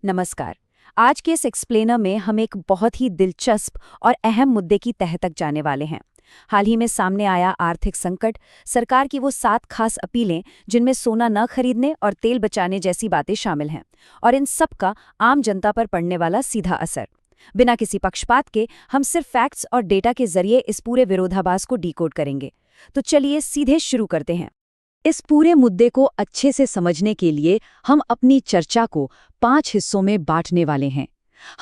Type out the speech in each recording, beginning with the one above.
नमस्कार। आज के इस एक्सप्लेनर में हम एक बहुत ही दिलचस्प और अहम मुद्दे की तह तक जाने वाले हैं। हाल ही में सामने आया आर्थिक संकट, सरकार की वो 7 खास अपीलें जिनमें सोना न खरीदने और तेल बचाने जैसी बातें शामिल हैं, और इन सब का आम जनता पर पड़ने वाला सीधा असर। बिना किसी पक्षपात के हम सिर्फ फैक्ट्स और डेटा के जरिए इस पूरे विरोधाभास को डिकोड करेंगे। तो चलिए सीधे शुरू करते हैं। इस पूरे मुद्दे को अच्छे से समझने के लिए हम अपनी चर्चा को 5 हिस्सों में बांटने वाले हैं।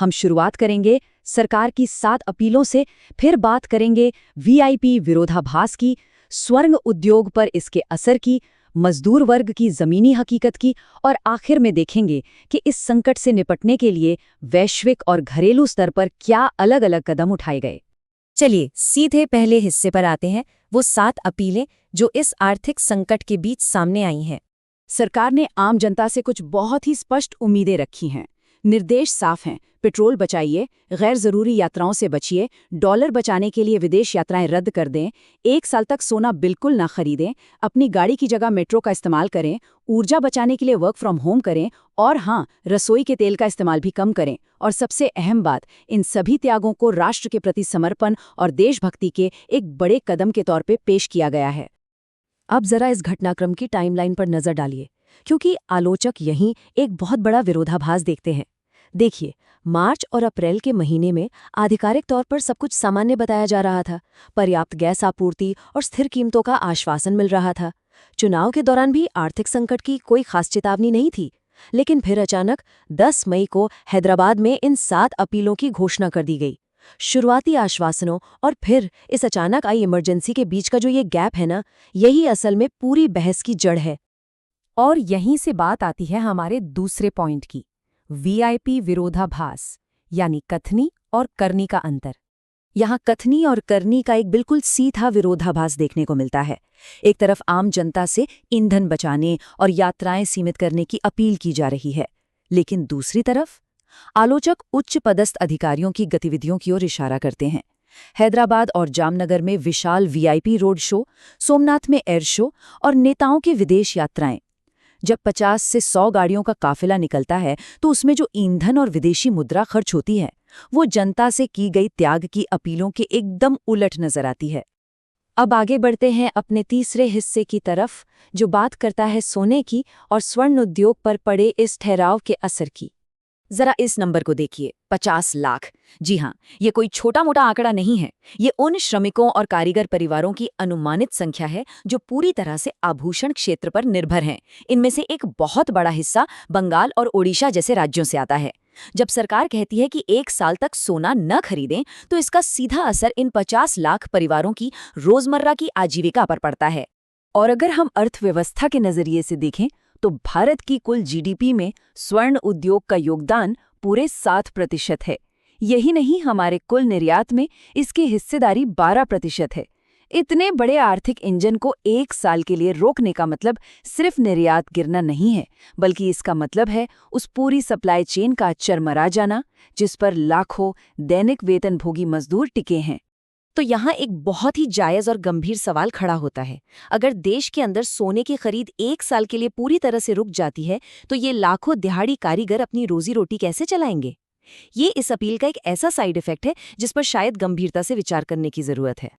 हम शुरुआत करेंगे सरकार की 7 अपीलों से, फिर बात करेंगे वीआईपी विरोधाभास की, स्वर्ण उद्योग पर इसके असर की, मजदूर वर्ग की जमीनी हकीकत की, और आखिर में देखेंगे कि इस संकट से निपटने के लिए वैश्विक और घरेलू स्तर पर क्या अलग-अलग कदम उठाए गए। चलिए सीधे पहले हिस्से पर आते हैं, वो 7 अपीलें जो इस आर्थिक संकट के बीच सामने आई हैं। सरकार ने आम जनता से कुछ बहुत ही स्पष्ट उम्मीदें रखी हैं। निर्देश साफ हैं: पेट्रोल बचाइए, गैर जरूरी यात्राओं से बचिए, डॉलर बचाने के लिए विदेश यात्राएं रद्द कर दें, 1 साल तक सोना बिल्कुल ना खरीदें, अपनी गाड़ी की जगह मेट्रो का इस्तेमाल करें, ऊर्जा बचाने के लिए वर्क फ्रॉम होम करें, और हाँ, रसोई के तेल का इस्तेमाल भी कम करें। और सबसे अहम बात, इन सभी त्यागों को राष्ट्र के प्रति समर्पण और देशभक्ति के एक बड़े कदम के तौर पे पेश किया गया है। अब जरा इस घटनाक्रम की टाइमलाइन पर नजर डालिए, क्योंकि आलोचक यहीं एक बहुत बड़ा विरोधाभास देखते हैं। देखिए, मार्च और अप्रैल के महीने में आधिकारिक तौर पर सब कुछ सामान्य बताया जा रहा था। पर्याप्त गैस आपूर्ति और स्थिर कीमतों का आश्वासन मिल रहा था। चुनाव के दौरान भी आर्थिक संकट की कोई खास चेतावनी नहीं थी। लेकिन फिर अचानक 10 मई को हैदराबाद में इन 7 अपीलों की घोषणा कर दी गई। शुरुआती आश्वासनों और फिर इस अचानक आई इमरजेंसी के बीच का जो ये गैप है ना, यही असल में पूरी बहस की जड़ है। और यहीं से बात आती है हमारे दूसरे पॉइंट की, वीआईपी विरोधाभास, यानी कथनी और करनी का अंतर। यहाँ कथनी और करनी का एक बिल्कुल सीधा विरोधाभास देखने को मिलता है। एक तरफ आम जनता से ईंधन बचाने और यात्राएं सीमित करने की अपील की जा रही है, लेकिन दूसरी तरफ आलोचक उच्च पदस्थ अधिकारियों की गतिविधियों की ओर इशारा करते हैं। हैदराबाद और जामनगर में विशाल वीआईपी रोड शो, सोमनाथ में एयर शो और नेताओं की विदेश यात्राएं। जब 50 से 100 गाड़ियों का काफिला निकलता है तो उसमें जो ईंधन और विदेशी मुद्रा खर्च होती है, वो जनता से की गई त्याग की अपीलों के एकदम उलट नजर आती है। अब आगे बढ़ते हैं अपने तीसरे हिस्से की तरफ, जो बात करता है सोने की और स्वर्ण उद्योग पर पड़े इस ठहराव के असर की। जरा इस नंबर को देखिए, 50 लाख। जी हाँ, ये कोई छोटा मोटा आंकड़ा नहीं है। ये उन श्रमिकों और कारीगर परिवारों की अनुमानित संख्या है जो पूरी तरह से आभूषण क्षेत्र पर निर्भर हैं। इनमें से एक बहुत बड़ा हिस्सा बंगाल और ओडिशा जैसे राज्यों से आता है। जब सरकार कहती है कि 1 साल तक सोना न खरीदें, तो इसका सीधा असर इन 50 लाख परिवारों की रोजमर्रा की आजीविका पर पड़ता है। और अगर हम अर्थव्यवस्था के नजरिए से देखें तो भारत की कुल जीडीपी में स्वर्ण उद्योग का योगदान पूरे 7% है। यही नहीं, हमारे कुल निर्यात में इसकी हिस्सेदारी 12% है। इतने बड़े आर्थिक इंजन को 1 साल के लिए रोकने का मतलब सिर्फ निर्यात गिरना नहीं है, बल्कि इसका मतलब है उस पूरी सप्लाई चेन का चरमरा जाना जिस पर लाखों दैनिक वेतनभोगी मजदूर टिके हैं। तो यहाँ एक बहुत ही जायज़ और गंभीर सवाल खड़ा होता है। अगर देश के अंदर सोने की खरीद 1 साल के लिए पूरी तरह से रुक जाती है, तो ये लाखों दिहाड़ी कारीगर अपनी रोजी रोटी कैसे चलाएंगे? ये इस अपील का एक ऐसा साइड इफेक्ट है जिस पर शायद गंभीरता से विचार करने की जरूरत है।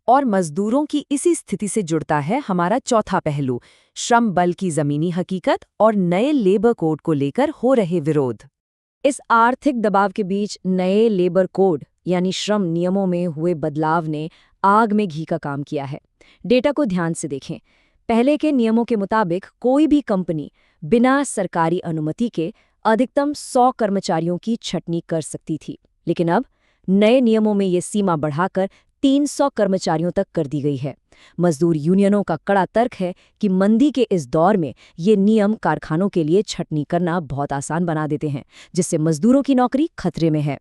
और मजदूरों की इसी स्थिति से जुड़ता है हमारा चौथा पहलू, श्रम बल की जमीनी हकीकत और नए लेबर कोड को लेकर हो रहे विरोध। इस आर्थिक दबाव के बीच नए लेबर कोड यानी श्रम नियमों में हुए बदलाव ने आग में घी का काम किया है। डेटा को ध्यान से देखें। पहले के नियमों के मुताबिक कोई भी कंपनी बिना सरकारी अनुमति के अधिकतम 100 कर्मचारियों की छंटनी कर सकती थी, लेकिन अब नए नियमों में ये सीमा बढ़ाकर 300 कर्मचारियों तक कर दी गई है। मजदूर यूनियनों का कड़ा तर्क है कि मंदी के इस दौर में ये नियम कारखानों के लिए छंटनी करना बहुत आसान बना देते हैं, जिससे मजदूरों की नौकरी खतरे में है।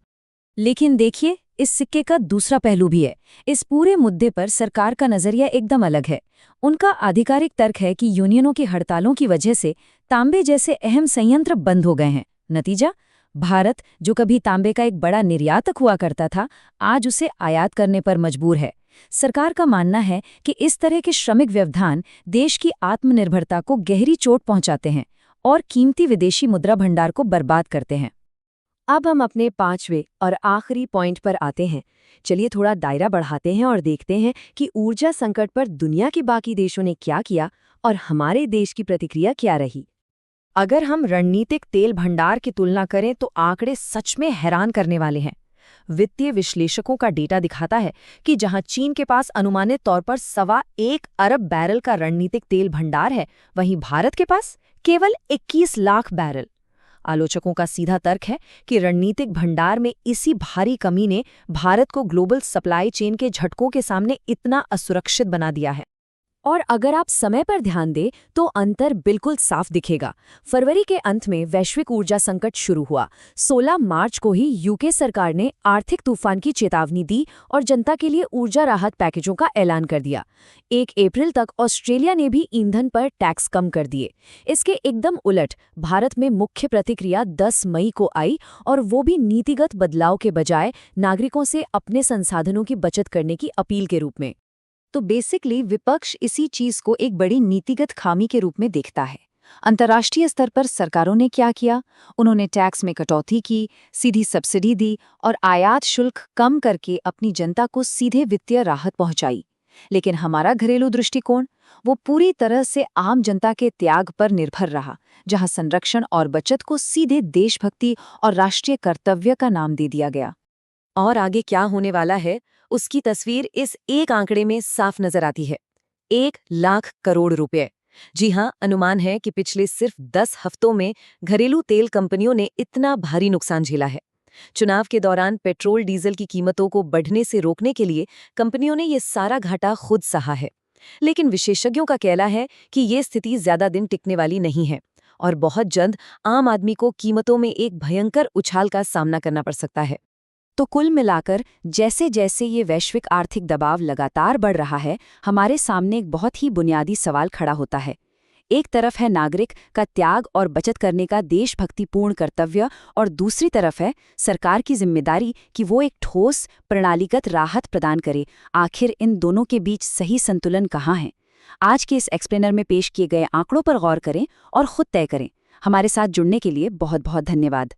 लेकिन देखिए, इस सिक्के का दूसरा पहलू भी है। इस पूरे मुद्दे पर सरकार का नजरिया एकदम अलग है। उनका आधिकारिक तर्क है कि यूनियनों की हड़तालों की वजह से तांबे जैसे अहम संयंत्र बंद हो गए हैं। नतीजा, भारत, जो कभी तांबे का एक बड़ा निर्यातक हुआ करता था, आज उसे आयात करने पर मजबूर है। सरकार का मानना है कि इस तरह के श्रमिक व्यवधान देश की आत्मनिर्भरता को गहरी चोट पहुंचाते हैं और कीमती विदेशी मुद्रा भंडार को बर्बाद करते हैं। अब हम अपने 5वें और आखिरी पॉइंट पर आते हैं। चलिए थोड़ा दायरा बढ़ाते हैं और देखते हैं कि ऊर्जा संकट पर दुनिया के बाकी देशों ने क्या किया और हमारे देश की प्रतिक्रिया क्या रही। अगर हम रणनीतिक तेल भंडार की तुलना करें तो आंकड़े सच में हैरान करने वाले हैं। वित्तीय विश्लेषकों का डेटा दिखाता है कि जहां चीन के पास अनुमानित तौर पर 1.25 अरब बैरल का रणनीतिक तेल भंडार है, वहीं भारत के पास केवल 21 लाख बैरल। आलोचकों का सीधा तर्क है कि रणनीतिक भंडार में इसी भारी कमी ने भारत को ग्लोबल सप्लाई चेन के झटकों के सामने इतना असुरक्षित बना दिया है। और अगर आप समय पर ध्यान दें तो अंतर बिल्कुल साफ दिखेगा। फरवरी के अंत में वैश्विक ऊर्जा संकट शुरू हुआ। 16 मार्च को ही यूके सरकार ने आर्थिक तूफान की चेतावनी दी और जनता के लिए ऊर्जा राहत पैकेजों का ऐलान कर दिया। 1 अप्रैल तक ऑस्ट्रेलिया ने भी ईंधन पर टैक्स कम कर दिए। इसके एकदम उलट भारत में मुख्य प्रतिक्रिया 10 मई को आई, और वो भी नीतिगत बदलाव के बजाय नागरिकों से अपने संसाधनों की बचत करने की अपील के रूप में। तो बेसिकली विपक्ष इसी चीज को एक बड़ी नीतिगत खामी के रूप में देखता है। अंतर्राष्ट्रीय स्तर पर सरकारों ने क्या किया? उन्होंने टैक्स में कटौती की, सीधी सब्सिडी दी और आयात शुल्क कम करके अपनी जनता को सीधे वित्तीय राहत पहुंचाई। लेकिन हमारा घरेलू दृष्टिकोण वो पूरी तरह से आम जनता के त्याग पर निर्भर रहा, जहां संरक्षण और बचत को सीधे देशभक्ति और राष्ट्रीय कर्तव्य का नाम दे दिया गया। और आगे क्या होने वाला है उसकी तस्वीर इस एक आंकड़े में साफ नजर आती है। 1 लाख करोड़ रुपए। जी हां, अनुमान है कि पिछले सिर्फ 10 हफ्तों में घरेलू तेल कंपनियों ने इतना भारी नुकसान झेला है। चुनाव के दौरान पेट्रोल डीजल की कीमतों को बढ़ने से रोकने के लिए कंपनियों ने ये सारा घाटा खुद सहा है। लेकिन विशेषज्ञों का कहना है कि ये स्थिति ज्यादा दिन टिकने वाली नहीं है और बहुत जल्द आम आदमी को कीमतों में एक भयंकर उछाल का सामना करना पड़ सकता है। तो कुल मिलाकर जैसे जैसे ये वैश्विक आर्थिक दबाव लगातार बढ़ रहा है, हमारे सामने एक बहुत ही बुनियादी सवाल खड़ा होता है। एक तरफ है नागरिक का त्याग और बचत करने का देशभक्तिपूर्ण कर्तव्य, और दूसरी तरफ है सरकार की जिम्मेदारी कि वो एक ठोस प्रणालीगत राहत प्रदान करे। आखिर इन दोनों के बीच सही संतुलन कहाँ है? आज के इस एक्सप्लेनर में पेश किए गए आंकड़ों पर गौर करें और खुद तय करें। हमारे साथ जुड़ने के लिए बहुत बहुत धन्यवाद।